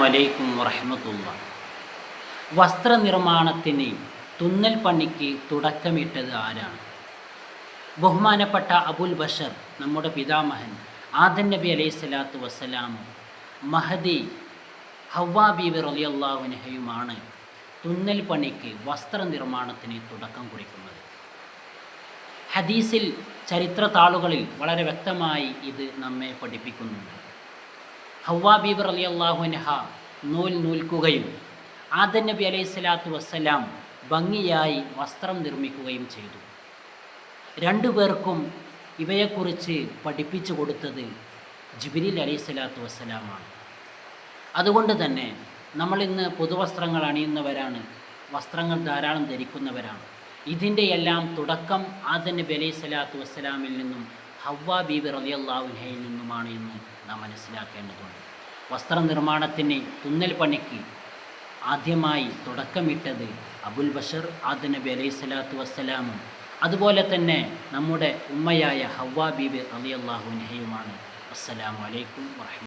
അലൈക്കും വറഹ്മത്തുള്ളാഹി. വസ്ത്രനിർമ്മാണത്തിന് തുന്നൽ പണിക്ക് തുടക്കമിട്ടത് ആരാണ്? ബഹുമാനപ്പെട്ട അബുൽ ബഷർ, നമ്മുടെ പിതാമഹൻ ആദം നബി അലൈഹി സ്വലാത്തു വസ്സലാമും മഹദി ഹവ്വാ ബീബി റളിയല്ലാഹു അൻഹയുമാണ് തുന്നൽ പണിക്ക് വസ്ത്രനിർമ്മാണത്തിന് തുടക്കം കുറിക്കുന്നത്. ഹദീസിൽ, ചരിത്ര താളുകളിൽ വളരെ വ്യക്തമായി ഇത് നമ്മെ പഠിപ്പിക്കുന്നുണ്ട്. ഹവ്വാ ബീബി റളിയല്ലാഹു അൻഹ നൂൽക്കുകയും ആദം നബി അലൈഹി സ്വലാത്തു വസ്സലാം ഭംഗിയായി വസ്ത്രം നിർമ്മിക്കുകയും ചെയ്തു. രണ്ടുപേർക്കും ഇവയെക്കുറിച്ച് പഠിപ്പിച്ചു കൊടുത്തത് ജിബ്രീൽ അലൈഹി സ്വലാത്തു വസ്സലാമാണ്. അതുകൊണ്ട് തന്നെ നമ്മളിന്ന് പുതുവസ്ത്രങ്ങൾ അണിയുന്നവരാണ്, വസ്ത്രങ്ങൾ ധാരാളം ധരിക്കുന്നവരാണ്. ഇതിൻ്റെ എല്ലാം തുടക്കം ആദം നബി അലൈഹി സ്വലാത്തു വസ്സലാമിൽ നിന്നും ഹവ്വാ ബീബി റളിയല്ലാഹു അൻഹയിൽ നിന്നുമാണ് എന്ന് നാം മനസ്സിലാക്കേണ്ടതുണ്ട്. വസ്ത്രനിർമ്മാണത്തിന്, തുന്നൽ പണിക്ക് ആദ്യമായി തുടക്കമിട്ടത് അബുൽ ബഷർ ആദം നബി അലൈഹി സ്വലാത്തു വസ്സലാമും അതുപോലെ തന്നെ നമ്മുടെ ഉമ്മയായ ഹവ്വാ ബീബി റളിയല്ലാഹു അൻഹയുമാണ്. അസ്സലാമു അലൈക്കും വറഹ്മത്തുള്ളാഹി.